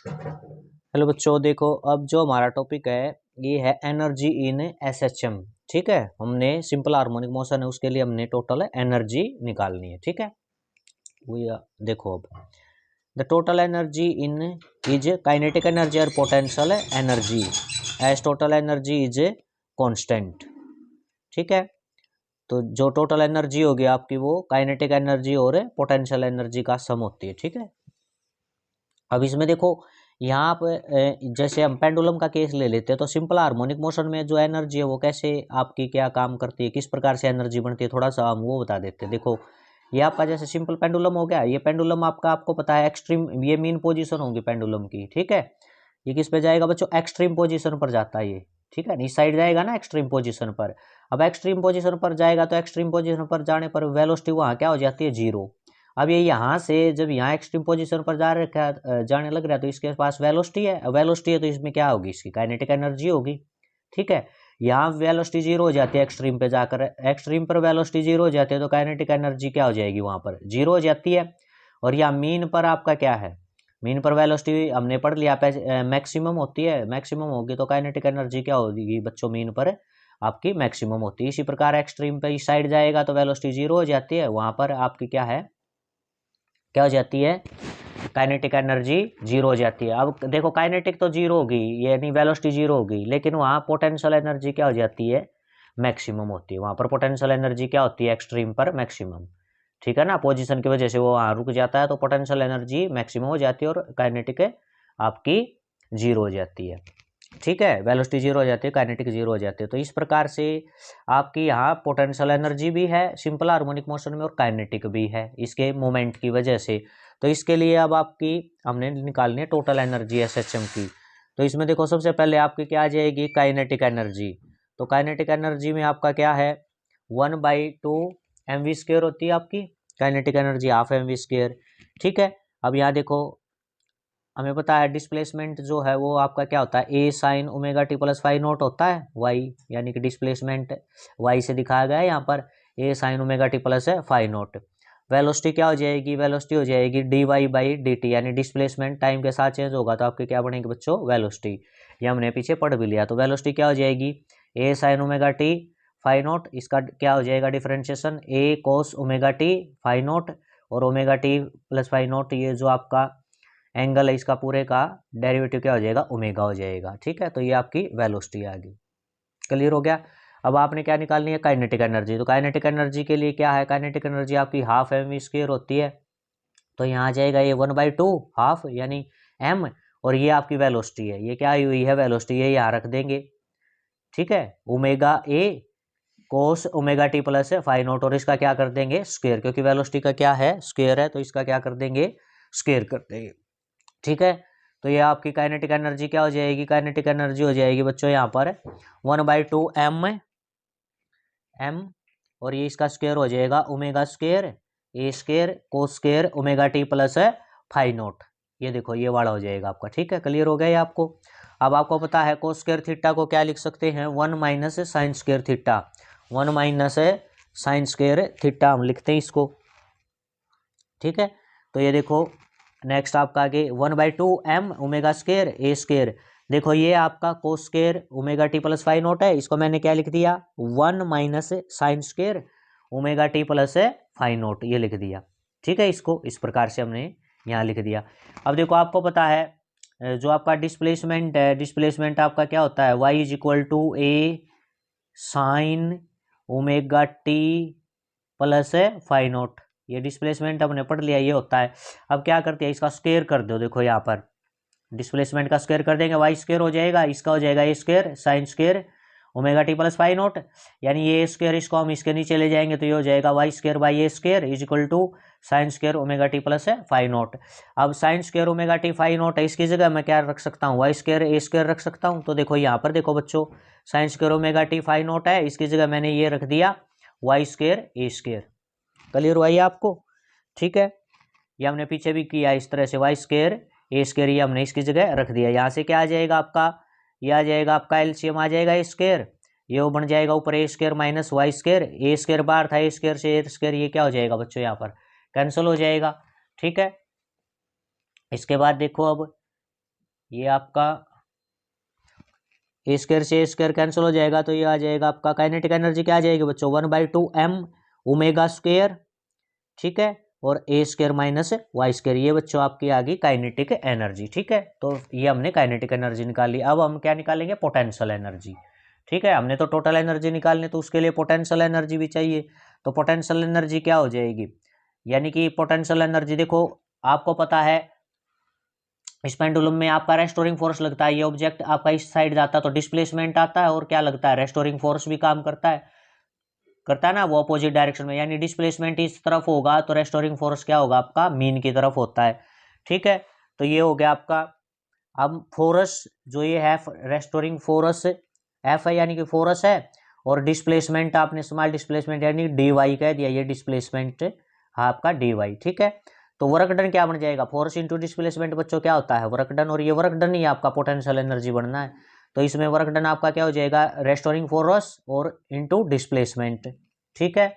Hello बच्चों, देखो अब जो हमारा टॉपिक है ये है एनर्जी इन एसएचएम। ठीक है, हमने सिंपल हार्मोनिक मोशन है उसके लिए हमने टोटल एनर्जी निकालनी है। ठीक है, वो देखो अब the total energy in is kinetic energy और potential energy as total energy is constant. ठीक है, तो जो टोटल एनर्जी होगी आपकी वो काइनेटिक एनर्जी और पोटेंशियल एनर्जी का सम होती है। ठीक है, अब इसमें देखो यहाँ पे जैसे हम पेंडुलम का केस ले लेते हैं तो सिंपल हार्मोनिक मोशन में जो एनर्जी है वो कैसे आपकी क्या काम करती है, किस प्रकार से एनर्जी बनती है, थोड़ा सा हम वो बता देते हैं। देखो ये आपका जैसे सिंपल पेंडुलम हो गया, ये पेंडुलम आपको पता है एक्सट्रीम, ये मीन पोजीशन होगी पेंडुलम की। ठीक है, ये किस पे जाएगा बच्चों, एक्सट्रीम पोजीशन पर जाता है ये। ठीक है, इस साइड जाएगा ना एक्सट्रीम पोजीशन पर। अब एक्सट्रीम पोजीशन पर जाएगा तो एक्सट्रीम पोजीशन पर जाने पर वेलोसिटी वहाँ क्या हो जाती है, जीरो। अब ये यहाँ से जब यहाँ एक्सट्रीम पोजीशन पर जाने लग रहा है तो इसके पास वेलोसिटी है, वेलोसिटी है तो इसमें क्या होगी, इसकी काइनेटिक एनर्जी होगी। ठीक है, यहाँ वेलोसिटी जीरो हो जाती है एक्सट्रीम पे जाकर, एक्सट्रीम पर वेलोसिटी जीरो हो जाती है तो काइनेटिक एनर्जी क्या हो जाएगी, वहाँ पर जीरो हो जाती है। और यहाँ मीन पर आपका क्या है, मीन पर वेलोसिटी हमने पढ़ लिया मैक्सिमम होती है, मैक्सिमम होगी तो काइनेटिक एनर्जी क्या होगी बच्चों, मीन पर आपकी मैक्सिमम होती है। इसी प्रकार एक्सट्रीम पे इस साइड जाएगा तो वेलोसिटी जीरो हो जाती है, वहाँ पर आपकी क्या है, क्या हो जाती है, काइनेटिक एनर्जी जीरो हो जाती है। अब देखो काइनेटिक तो जीरो होगी, यानी वेलोसिटी जीरो होगी, लेकिन वहाँ पोटेंशियल एनर्जी क्या हो जाती है, मैक्सिमम होती है। वहाँ पर पोटेंशियल एनर्जी क्या होती है, एक्सट्रीम पर मैक्सिमम। ठीक है ना, पोजीशन की वजह से वो वहाँ रुक जाता है तो पोटेंशियल एनर्जी मैक्सिमम हो जाती है और काइनेटिक आपकी जीरो हो जाती है। ठीक है, वेलोसिटी जीरो हो जाती है, काइनेटिक जीरो हो जाती है। तो इस प्रकार से आपकी यहाँ पोटेंशियल एनर्जी भी है सिंपल हार्मोनिक मोशन में और काइनेटिक भी है इसके मोमेंट की वजह से। तो इसके लिए अब आपकी हमने निकालनी है टोटल एनर्जी एसएचएम की। तो इसमें देखो सबसे पहले आपकी क्या आ जाएगी, काइनेटिक एनर्जी। तो काइनेटिक एनर्जी में आपका क्या है, 1/2 mv² होती है आपकी काइनेटिक एनर्जी, हाफ mv²। ठीक है, अब यहाँ देखो हमें पता है डिस्प्लेसमेंट जो है वो आपका क्या होता है, A sine omega t plus phi naught होता है, वाई, यानी कि डिस्प्लेसमेंट वाई से दिखाया गया है यहाँ पर, a sine omega t plus है फाइव नोट। वेलोसिटी क्या हो जाएगी, वेलोसिटी हो जाएगी d y by d t, यानी डिस्प्लेसमेंट टाइम के साथ चेंज होगा तो आपके क्या बनेगी बच्चों, वेलोसिटी। ये हमने पीछे पढ़ भी लिया। तो वेलोसिटी क्या हो जाएगी, A sine omega t phi naught, इसका क्या हो जाएगा differentiation, A cos omega t phi naught और omega t plus phi naught, ये जो आपका एंगल है इसका पूरे का डेरिवेटिव क्या हो जाएगा, ओमेगा हो जाएगा। ठीक है, तो ये आपकी वेलोसिटी आ गई। क्लियर हो गया। अब आपने क्या निकालनी है, काइनेटिक एनर्जी। तो काइनेटिक एनर्जी के लिए क्या है, काइनेटिक एनर्जी आपकी हाफ mv² होती है। तो यहाँ आ जाएगा ये 1/2 हाफ यानी m, और ये आपकी वेलोसिटी है, ये क्या आई हुई है वेलोसिटी, ये यहाँ रख देंगे। ठीक है, omega A cos omega t plus है फाइव नोट, और इसका क्या कर देंगे स्क्वायर, क्योंकि वेलोसिटी का क्या है स्क्वायर है, तो इसका क्या कर देंगे स्क्वायर कर देंगे। ठीक है, तो ये आपकी काइनेटिक एनर्जी क्या हो जाएगी, काइनेटिक एनर्जी हो जाएगी बच्चों यहाँ पर 1/2 m, और ये इसका स्क्वायर हो जाएगा ओमेगा स्क्वायर ए square cos square omega t plus है फाइव नोट। ये देखो ये वाला हो जाएगा आपका। ठीक है, क्लियर हो गया ये आपको। अब आपको पता है कोस स्क्वायर थीटा को क्या लिख सकते हैं, 1 - sine square theta, 1 - sine square theta हम लिखते हैं इसको। ठीक है, तो ये देखो नेक्स्ट आपका आगे 1/2 m ओमेगा स्क्वायर ए स्क्वायर, देखो ये आपका कोस square omega t plus phi naught है, इसको मैंने क्या लिख दिया 1 - sine square omega t plus phi naught, ये लिख दिया। ठीक है, इसको इस प्रकार से हमने यहाँ लिख दिया। अब देखो आपको पता है जो आपका डिस्प्लेसमेंट है, डिस्प्लेसमेंट आपका क्या होता है, y = a sign omega t plus phi naught, ये डिस्प्लेसमेंट हमने पढ़ लिया, ये होता है। अब क्या करते हैं, इसका स्क्वायर कर दो, देखो यहाँ पर डिस्प्लेसमेंट का स्क्वायर कर देंगे, वाई स्क्वायर हो जाएगा, इसका हो जाएगा A square sine square omega t plus phi naught, यानी ये स्क्वायर इसको हम इसके नीचे ले जाएंगे तो ये हो जाएगा y square by A square = sine square omega t plus phi naught. अब sine square omega t phi naught है, इसकी जगह मैं क्या रख सकता हूँ, वाई स्क्वायर ए स्क्वायर रख सकता हूँ। तो देखो यहाँ पर देखो बच्चों, sign square omega t phi naught है, इसकी जगह मैंने ये रख दिया वाई स्क्वायर ए स्क्वायर। क्लियर हुआ ये आपको। ठीक है, ये हमने पीछे भी किया इस तरह से, वाई स्क्वायर ए स्क्वायर ये हमने इसकी जगह रख दिया। यहाँ से क्या आ जाएगा आपका, ये आ जाएगा आपका एलसीएम आ जाएगा ए स्क्वायर, ये वो बन जाएगा ऊपर ए स्क्वायर माइनस वाई स्क्वायर, ए स्क्वायर बाहर था, ए स्क्वायर से ए स्क्वायर ये क्या हो जाएगा बच्चों यहाँ पर कैंसिल हो जाएगा। ठीक है, इसके बाद देखो अब ये आपका ए स्क्वायर से ए स्क्वायर कैंसिल हो जाएगा, तो ये आ जाएगा आपका काइनेटिक एनर्जी क्या आ जाएगी बच्चों 1/2m ओमेगा स्क्वायर, ठीक है, और ए स्क्वायर माइनस वाई स्क्वायर, ये बच्चों आपकी आ गई काइनेटिक एनर्जी, ठीक है। तो ये हमने काइनेटिक एनर्जी निकाली। अब हम क्या निकालेंगे, पोटेंशियल एनर्जी, ठीक है। हमने तो टोटल एनर्जी निकालनी, तो उसके लिए पोटेंशियल एनर्जी भी चाहिए। तो पोटेंशियल एनर्जी क्या हो जाएगी, यानी कि पोटेंशियल एनर्जी देखो आपको पता है इस पेंडुलम में आपका रेस्टोरिंग फोर्स लगता है, ये ऑब्जेक्ट आपका इस साइड जाता है तो डिस्प्लेसमेंट आता है, और क्या लगता है रेस्टोरिंग फोर्स भी काम करता है ना वो अपोजिट डायरेक्शन में, यानी डिस्प्लेसमेंट इस तरफ होगा तो रेस्टोरिंग फोर्स क्या होगा आपका मीन की तरफ होता है, ठीक है। तो ये हो गया आपका। अब फोर्स जो ये है रेस्टोरिंग फोर्स एफ है, यानी कि फोर्स है, और डिस्प्लेसमेंट आपने स्मॉल डिस्प्लेसमेंट यानी डी वाई कह दिया, ये डिस्प्लेसमेंट है आपका डी वाई, ठीक है। तो वर्क डन क्या बन जाएगा, फोर्स इंटू डिस्प्लेसमेंट बच्चों क्या होता है वर्क डन, और ये वर्क डन ही आपका पोटेंशियल एनर्जी बनना है। तो इसमें वर्क डन आपका क्या हो जाएगा रेस्टोरिंग फोर्स और इंटू डिस्प्लेसमेंट, ठीक है।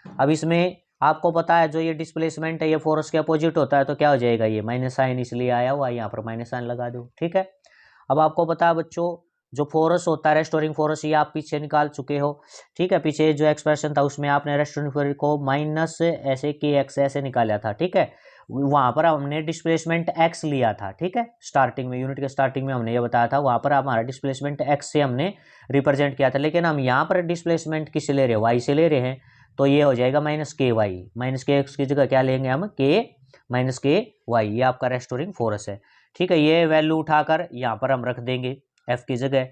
अब इसमें आपको पता है जो ये डिस्प्लेसमेंट है ये फोर्स के अपोजिट होता है, तो क्या हो जाएगा ये माइनस साइन इसलिए आया हुआ, यहाँ पर माइनस साइन लगा दो, ठीक है। अब आपको पता है बच्चों जो फोर्स होता है रेस्टोरिंग फोर्स, ये आप पीछे निकाल चुके हो, ठीक है। पीछे जो एक्सप्रेशन था उसमें आपने रेस्टोरिंग फोर्स को माइनस ऐसे के एक्स ऐसे निकाला था, ठीक है। वहां पर हमने डिस्प्लेसमेंट एक्स लिया था, ठीक है। स्टार्टिंग में यूनिट के स्टार्टिंग में हमने ये बताया था, वहां पर हमारा डिस्प्लेसमेंट एक्स से हमने रिप्रेजेंट किया था, लेकिन हम यहाँ पर डिस्प्लेसमेंट किससे ले रहे हैं वाई से ले रहे हैं, तो ये हो जाएगा माइनस के वाई, माइनस के एक्स की जगह क्या लेंगे हम के माइनस के वाई, ये आपका रेस्टोरिंग फोर्स है, ठीक है। ये वैल्यू उठाकर यहाँ पर हम रख देंगे एफ की जगह,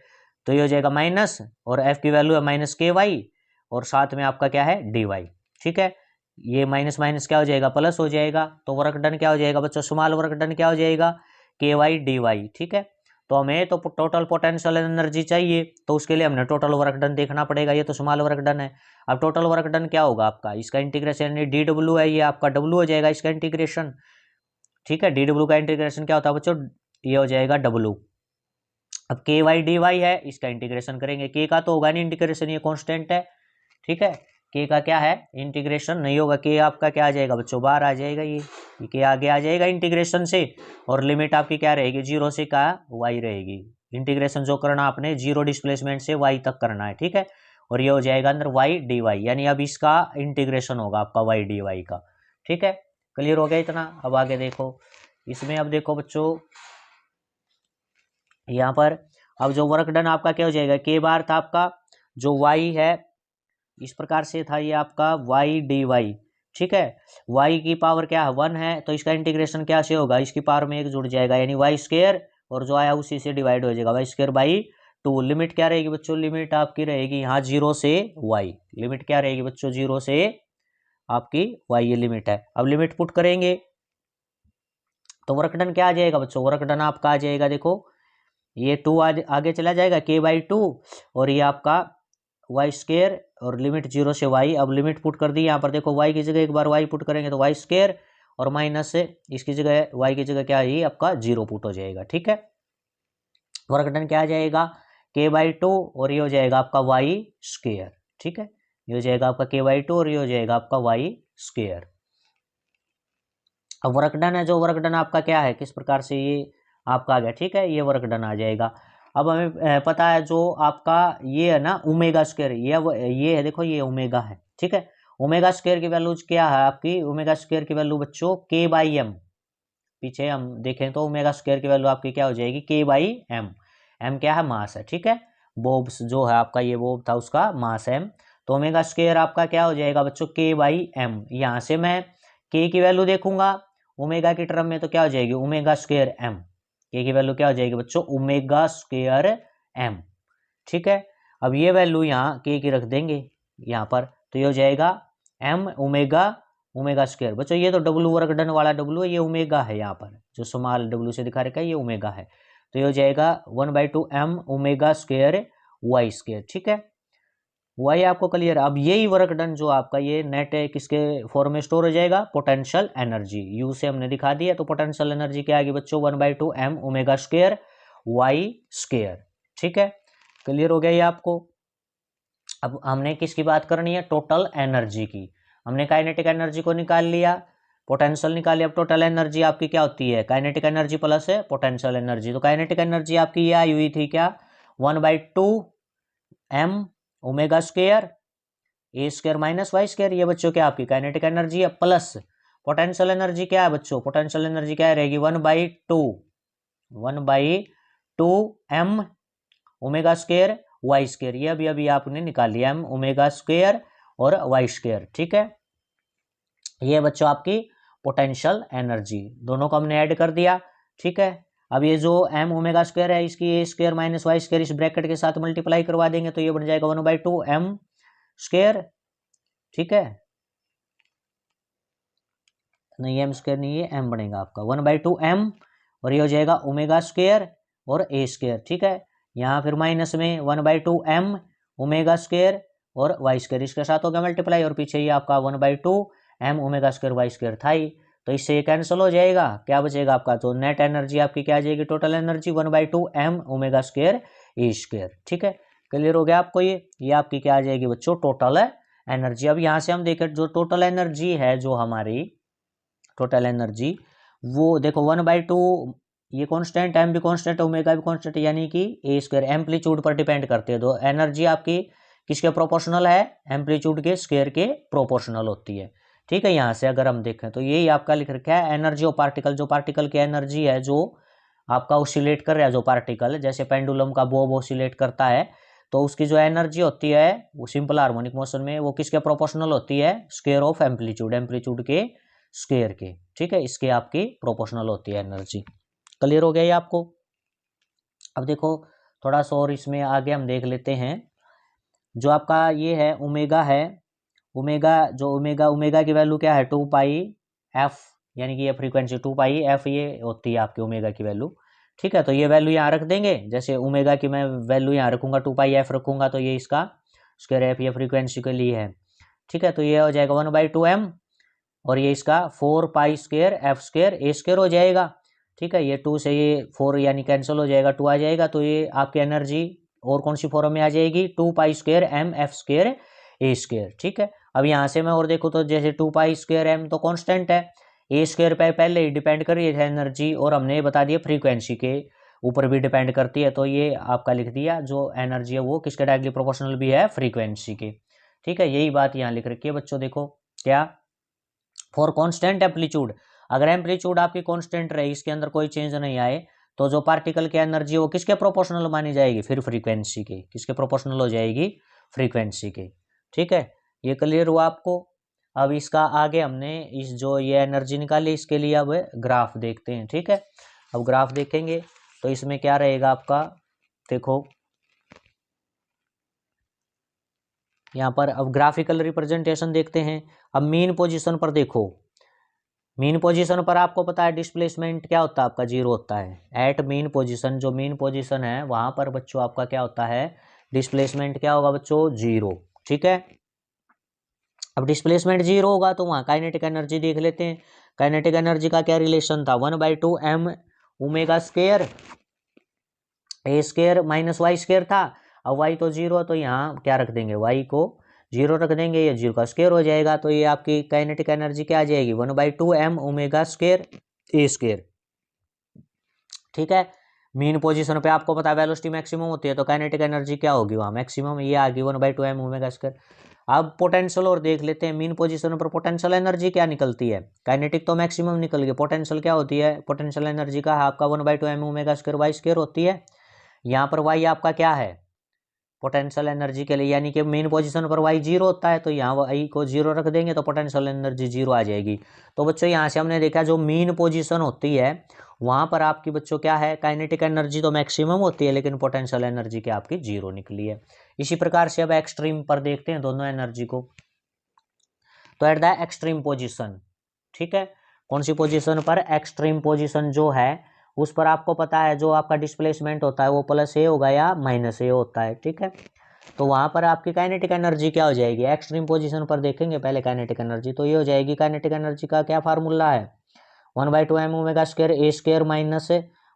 तो ये हो जाएगा माइनस, और एफ की वैल्यू है माइनस के वाई, और साथ में आपका क्या है डी वाई, ठीक है। ये माइनस माइनस क्या हो जाएगा प्लस हो जाएगा, तो वर्क डन क्या हो जाएगा बच्चों स्मॉल वर्क डन क्या हो जाएगा के वाई डी वाई, ठीक है। तो हमें तो टोटल पोटेंशियल एनर्जी चाहिए, तो उसके लिए हमने टोटल वर्क डन देखना पड़ेगा, ये तो स्मॉल वर्क डन है। अब टोटल वर्क डन क्या होगा आपका, इसका इंटीग्रेशन डी डब्ल्यू है, ये आपका डब्ल्यू हो जाएगा इसका इंटीग्रेशन, ठीक है। डी डब्ल्यू का इंटीग्रेशन क्या होता है बच्चों, ये हो जाएगा डब्ल्यू। अब के वाई डी वाई है, इसका इंटीग्रेशन करेंगे, के का तो होगा नहीं इंटीग्रेशन, ये कांस्टेंट है, ठीक है। के का क्या है इंटीग्रेशन नहीं होगा, के आपका क्या आ जाएगा बच्चों बाहर आ जाएगा, ये के आगे आ जाएगा इंटीग्रेशन से, और लिमिट आपकी क्या रहेगी जीरो से का वाई रहेगी। इंटीग्रेशन जो करना आपने जीरो डिस्प्लेसमेंट से वाई तक करना है, ठीक है। और ये हो जाएगा अंदर वाई डी वाई, यानी अब इसका इंटीग्रेशन होगा आपका वाई डी वाई का, ठीक है। क्लियर हो गया इतना। अब आगे देखो इसमें, अब देखो बच्चों यहाँ पर अब जो वर्क डन आपका क्या हो जाएगा के बार था आपका जो वाई है इस प्रकार से था, ये आपका वाई डी वाई, ठीक है। वाई की पावर क्या है 1 है, तो इसका इंटीग्रेशन क्या से होगा इसकी पावर में 1 जुड़ जाएगा, यानी वाई स्क्वायर, और जो आया उसी से डिवाइड हो जाएगा वाई स्क्वायर बाई 2। लिमिट क्या रहेगी बच्चों, लिमिट आपकी रहेगी यहाँ 0 से वाई, लिमिट क्या रहेगी बच्चों 0 से आपकी वाई, ये लिमिट है। अब लिमिट पुट करेंगे तो वर्क डन क्या आ जाएगा बच्चों, वर्क डन आपका आ जाएगा देखो ये 2 आगे चला जाएगा के बाई 2, और ये आपका वाई स्क्वायर, और लिमिट 0 से वाई। अब लिमिट पुट कर दी यहाँ पर देखो वाई की जगह एक बार वाई पुट करेंगे तो वाई स्क्वायर, और माइनस से इसकी जगह वाई की जगह क्या है आपका 0 पुट हो जाएगा, ठीक है। वर्क डन क्या आ जाएगा के बाई 2, और ये हो जाएगा आपका वाई स्क्वायर, ठीक है। ये हो जाएगा आपका के बाई 2, और ये हो जाएगा आपका वाई स्क्वायर। अब वर्क डन है, जो वर्क डन आपका क्या है किस प्रकार से ये आपका आ गया, ठीक है, ये वर्क डन आ जाएगा। अब हमें पता है जो आपका ये है ना ओमेगा स्क्वायर, ये है देखो ये ओमेगा है, ठीक है। ओमेगा स्क्वायर की वैल्यू क्या है आपकी, ओमेगा स्क्वायर की वैल्यू बच्चों के बाई एम, पीछे हम देखें तो ओमेगा स्क्वायर की वैल्यू आपकी क्या हो जाएगी के बाई एम, एम क्या है मास है, ठीक है। बोब जो है आपका ये बोब था उसका मास एम, तो ओमेगा स्क्वायर आपका क्या हो जाएगा बच्चों के बाई एम। यहाँ से मैं के की वैल्यू देखूंगा ओमेगा की टर्म में तो क्या हो जाएगी ओमेगा स्क्वायर एम, के की वैल्यू क्या हो जाएगी बच्चों ओमेगा स्क्वायर एम, ठीक है। अब ये वैल्यू यहाँ के की रख देंगे यहाँ पर, तो ये हो जाएगा एम ओमेगा ओमेगा स्क्वायर। बच्चों ये तो डब्लू वर्क डन वाला डब्लू है, ये ओमेगा है यहाँ पर जो स्मॉल डब्लू से दिखा रखा है ये ओमेगा है, तो ये हो जाएगा 1/2 m omega square y square, ठीक है। वाई आपको क्लियर। अब यही वर्क डन जो आपका ये नेट है किसके फॉर्म में स्टोर हो जाएगा पोटेंशियल एनर्जी, यू से हमने दिखा दिया, तो पोटेंशियल एनर्जी क्या आएगी बच्चों 1/2 m omega square y square, ठीक है। क्लियर हो गया ये आपको। अब हमने किसकी बात करनी है टोटल एनर्जी की, हमने काइनेटिक एनर्जी को निकाल लिया, पोटेंशियल निकालिए। अब टोटल एनर्जी आपकी क्या होती है, काइनेटिक एनर्जी प्लस है पोटेंशियल एनर्जी। तो काइनेटिक एनर्जी आपकी ये आई हुई थी क्या, 1/2 m ओमेगा स्क्वायर ए स्क्वायर माइनस वाई स्क्वायर। ये बच्चों क्या आपकी काइनेटिक एनर्जी है, प्लस पोटेंशियल एनर्जी क्या है बच्चों, पोटेंशियल एनर्जी क्या रहेगी, 1/2 m omega square y square. ये अभी आपने निकाल लिया, m ओमेगा स्क्वायर और वाई स्क्वायर। ठीक है, ये बच्चों आपकी पोटेंशियल एनर्जी, दोनों को हमने ऐड कर दिया। ठीक है, अब ये जो m ओमेगा स्क्वायर है इसकी ए स्क्वायर माइनस वाई स्क्वायर इस ब्रैकेट के साथ मल्टीप्लाई करवा देंगे तो ये बन जाएगा 1/2 m स्क्वायर। ठीक है, नहीं m स्क्वायर नहीं, ये m बनेगा आपका 1/2 m और ये हो जाएगा ओमेगा स्क्वायर और ए स्क्वायर। ठीक है, यहाँ फिर माइनस में 1/2 m ओमेगा स्क्वायर और वाई स्क्वायर इसके साथ हो गया मल्टीप्लाई, और पीछे ये आपका 1/2 m omega square y square था ही, तो इससे ये कैंसिल हो जाएगा। क्या बचेगा आपका, तो नेट एनर्जी आपकी क्या आ जाएगी, total energy 1/2 m omega square ए स्क्वायर। ठीक है, क्लियर हो गया आपको, ये आपकी क्या आ जाएगी बच्चों, टोटल एनर्जी। अब यहाँ से हम देखें जो टोटल एनर्जी है, जो हमारी टोटल एनर्जी वो देखो 1/2, ये कांस्टेंट, m भी कांस्टेंट, ओमेगा भी कांस्टेंट, यानी कि ए स्क्वायर एम्पलीट्यूड पर डिपेंड करते हैं। तो एनर्जी आपकी किसके प्रोपोर्शनल है, एम्पलीट्यूड के स्क्वायर के प्रोपोर्शनल होती है। ठीक है, यहाँ से अगर हम देखें तो यही आपका लिख रखा है एनर्जी ऑफ पार्टिकल, जो पार्टिकल की एनर्जी है जो आपका ऑसिलेट कर रहा है, जो पार्टिकल जैसे पेंडुलम का बॉब ऑसिलेट करता है, तो उसकी जो एनर्जी होती है वो सिंपल हार्मोनिक मोशन में वो किसके प्रोपोर्शनल होती है, स्क्वायर ऑफ एम्पलीट्यूड, एम्पलीट्यूड के स्क्वायर के। ठीक है, इसके आपकी प्रोपोर्शनल होती है एनर्जी। क्लियर हो गया ये आपको। अब देखो थोड़ा सा और इसमें आगे हम देख लेते हैं, जो आपका ये है ओमेगा है, ओमेगा जो ओमेगा की वैल्यू क्या है 2πf, यानी कि ये फ्रीक्वेंसी 2πf ये होती है आपकी ओमेगा की वैल्यू। ठीक है, तो ये वैल्यू यहाँ रख देंगे, जैसे ओमेगा की मैं वैल्यू यहाँ रखूंगा 2πf रखूंगा, तो ये इसका स्क्वायर एफ ये फ्रीक्वेंसी के लिए है। ठीक है, तो ये हो जाएगा 1/2 m और ये इसका 4π स्क्वायर एफ स्क्वायर ए स्क्वायर हो जाएगा। ठीक है, ये 2 से ये 4 यानी कैंसिल हो जाएगा, 2 आ जाएगा, तो ये आपकी एनर्जी और कौन सी फॉर्म में आ जाएगी, 2π स्क्वायर m एफ स्क्वायर ए स्क्वायर। ठीक है, अब यहाँ से मैं और देखूँ तो जैसे 2π स्क्वायर m तो कांस्टेंट है, ए स्क्वायर पे पहले ही डिपेंड कर रही है एनर्जी, और हमने ये बता दिया फ्रीक्वेंसी के ऊपर भी डिपेंड करती है, तो ये आपका लिख दिया जो एनर्जी है वो किसके डायरेक्टली प्रोपोर्शनल भी है, फ्रीक्वेंसी के। ठीक है, यही बात यहाँ लिख रखी है बच्चों, देखो क्या, फॉर कांस्टेंट एम्पलीट्यूड, अगर एम्पलीट्यूड आपकी कांस्टेंट रहे, इसके अंदर कोई चेंज नहीं आए, तो जो पार्टिकल की एनर्जी वो किसके प्रोपोर्शनल मानी जाएगी, फिर फ्रीक्वेंसी के, किसके प्रोपोर्शनल हो जाएगी, फ्रीक्वेंसी के। ठीक है, ये क्लियर हुआ आपको। अब इसका आगे हमने इस जो ये एनर्जी निकाली इसके लिए अब ग्राफ देखते हैं। ठीक है, अब ग्राफ देखेंगे तो इसमें क्या रहेगा आपका, देखो यहाँ पर अब ग्राफिकल रिप्रेजेंटेशन देखते हैं। अब मीन पोजीशन पर देखो, मीन पोजीशन पर आपको पता है डिस्प्लेसमेंट क्या होता है आपका, जीरो होता है। एट मीन पोजीशन, जो मीन पोजीशन है वहां पर बच्चों आपका क्या होता है, डिस्प्लेसमेंट क्या होगा बच्चों, जीरो। ठीक है, अब डिस्प्लेसमेंट जीरो होगा तो वहाँ काइनेटिक एनर्जी देख लेते हैं। काइनेटिक एनर्जी का क्या रिलेशन था, 1/2 m ओमेगा स्क्वायर ए स्क्वायर माइनस वाई स्क्वायर था। अब वाई तो जीरो, तो यहाँ क्या रख देंगे, वाई को जीरो रख देंगे, ये जीरो का स्क्वायर हो जाएगा, तो ये आपकी काइनेटिक एनर्जी क्या आ जाएगी, 1/2 m ओमेगा स्क्वायर ए स्क्वायर। ठीक है, मीन पोजीशन पे आपको पता है वेलोसिटी मैक्सिमम होती है, तो काइनेटिक एनर्जी क्या होगी वहाँ मैक्सिमम, ये आ गई 1/2 m ओमेगा स्क्वायर। अब पोटेंशियल और देख लेते हैं, मीन पोजीशन पर पोटेंशियल एनर्जी क्या निकलती है, काइनेटिक तो मैक्सिमम निकल गई, पोटेंशियल क्या होती है, पोटेंशियल एनर्जी का आपका 1/2 m omega square y square होती है। यहाँ पर वाई आपका क्या है, पोटेंशियल एनर्जी के लिए, यानी कि मेन पोजीशन पर वाई जीरो होता है, तो यहाँ वाई को जीरो रख देंगे तो पोटेंशियल एनर्जी जीरो आ जाएगी। तो बच्चों यहाँ से हमने देखा जो मीन पोजीशन होती है वहाँ पर आपकी बच्चों क्या है, काइनेटिक एनर्जी तो मैक्सिमम होती है लेकिन पोटेंशियल एनर्जी क्या आपकी जीरो निकली है। इसी प्रकार से अब एक्सट्रीम पर देखते हैं दोनों एनर्जी को, तो एट द एक्सट्रीम पोजिशन, ठीक है, कौन सी पोजिशन पर, एक्सट्रीम पोजिशन जो है उस पर आपको पता है जो आपका डिस्प्लेसमेंट होता है वो प्लस ए होगा या माइनस ए होता है। ठीक है, तो वहां पर आपकी काइनेटिक एनर्जी क्या हो जाएगी, एक्सट्रीम पोजीशन पर देखेंगे पहले काइनेटिक एनर्जी, तो ये हो जाएगी, काइनेटिक एनर्जी का क्या फार्मूला है, 1/2 m ओमेगा स्क्वायर ए स्क्वायर माइनस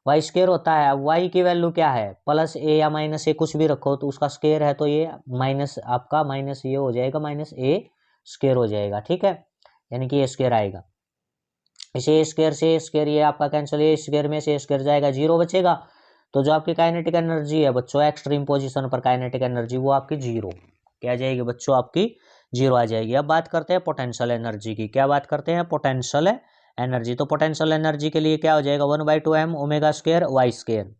वाई स्क्वायर होता है। अब वाई की वैल्यू क्या है, प्लस ए या माइनस ए कुछ भी रखो तो उसका स्क्वायर है, तो ये माइनस आपका माइनस ये हो जाएगा, माइनस ए स्क्वायर हो जाएगा। ठीक है, यानी कि ए स्क्वायर आएगा। इसे स्क्वायर से स्क्वायर ये आपका कैंसिल, ये स्क्वायर में से स्क्वायर जाएगा, 0 बचेगा। तो जो आपकी काइनेटिक एनर्जी है बच्चों एक्सट्रीम पोजीशन पर काइनेटिक एनर्जी वो आपकी 0 क्या आ जाएगी बच्चों, आपकी 0 आ जाएगी। अब बात करते हैं पोटेंशियल एनर्जी की। क्या बात करते हैं, पोटेंशियल एनर्जी। तो पोटेंशियल एनर्जी के लिए क्या हो जाएगा, 1/2m omega square y square.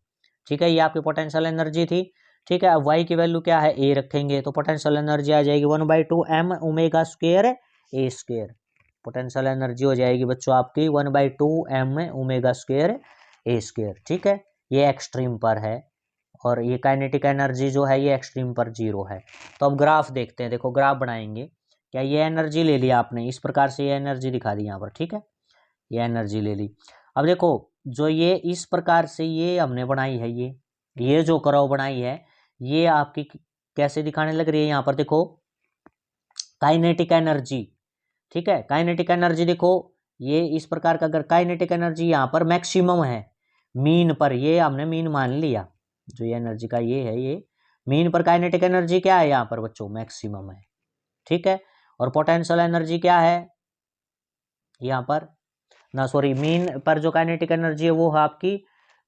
ठीक है, ये आपकी पोटेंशियल एनर्जी थी। ठीक है, अब वाई की वैल्यू क्या है, ए रखेंगे, तो पोटेंशियल एनर्जी आ जाएगी 1/2m ओमेगा स्क्वायर ए स्क्वायर। पोटेंशियल एनर्जी हो जाएगी बच्चों आपकी 1/2m ओमेगा स्क्वायर ए स्क्वायर। ठीक है, ये एक्सट्रीम पर है, और ये काइनेटिक एनर्जी जो है ये एक्सट्रीम पर 0 है। तो अब ग्राफ देखते हैं, देखो ग्राफ बनाएंगे। क्या ये एनर्जी ले ली आपने, इस प्रकार से ये एनर्जी दिखा दी यहाँ पर। ठीक है, ये एनर्जी ले ली। अब देखो जो ये इस प्रकार से ये हमने बनाई है, ये जो कर्व बनाई है, ये आपकी कैसे दिखाने लग रही है, यहाँ पर देखो काइनेटिक एनर्जी। ठीक है, काइनेटिक एनर्जी देखो ये इस प्रकार का, अगर काइनेटिक एनर्जी यहाँ पर मैक्सिमम है मीन पर, ये हमने मीन मान लिया, जो ये एनर्जी का ये है, ये मीन पर काइनेटिक एनर्जी क्या है यहाँ पर बच्चों, मैक्सिमम है। ठीक है, और पोटेंशियल एनर्जी क्या है यहाँ पर, ना सॉरी, मीन पर जो काइनेटिक एनर्जी है वो आपकी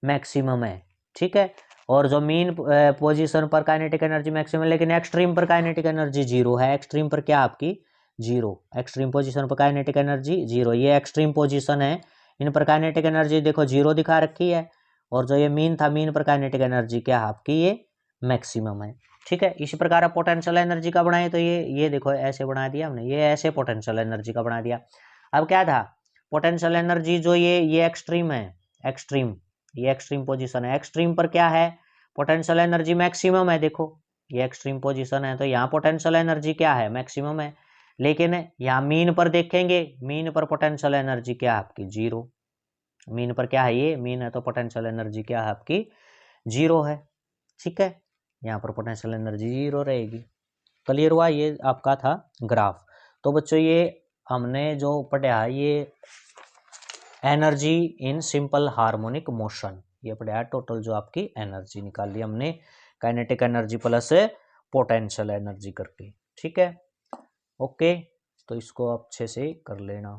मैक्सिमम है। ठीक है, और जो मीन पोजीशन पर काइनेटिक एनर्जी मैक्सिमम, लेकिन एक्सट्रीम पर काइनेटिक एनर्जी 0 है। एक्सट्रीम पर क्या आपकी 0, एक्सट्रीम पोजीशन पर काइनेटिक एनर्जी 0, ये एक्सट्रीम पोजीशन है। इन पर काइनेटिक एनर्जी देखो 0 दिखा रखी है, और जो ये मीन था, मीन पर काइनेटिक एनर्जी क्या है आपकी, ये मैक्सिमम है। ठीक है, इसी प्रकार आप पोटेंशियल एनर्जी का बनाए, तो ये देखो ऐसे बना दिया हमने, ये ऐसे पोटेंशियल एनर्जी का बना दिया। अब क्या था, पोटेंशियल एनर्जी जो ये एक्सट्रीम है, एक्सट्रीम, ये एक्सट्रीम पोजीशन है। एक्सट्रीम पर क्या है, पोटेंशियल एनर्जी मैक्सिमम है। देखो ये एक्सट्रीम पोजीशन है, तो यहाँ पोटेंशियल एनर्जी क्या है, मैक्सिमम है। लेकिन यहाँ मीन पर देखेंगे, मीन पर पोटेंशियल एनर्जी क्या है आपकी 0। मीन पर क्या है, ये मीन है, तो पोटेंशियल एनर्जी क्या है आपकी 0 है। ठीक है, यहाँ पर पोटेंशियल एनर्जी 0 रहेगी। क्लियर हुआ, ये आपका था ग्राफ। तो बच्चों ये हमने जो पढ़ा, ये energy in simple harmonic motion, ये पढ़ा टोटल जो आपकी एनर्जी निकाल ली हमने, kinetic energy plus potential energy करके। ठीक है, ओके, तो इसको अच्छे से कर लेना।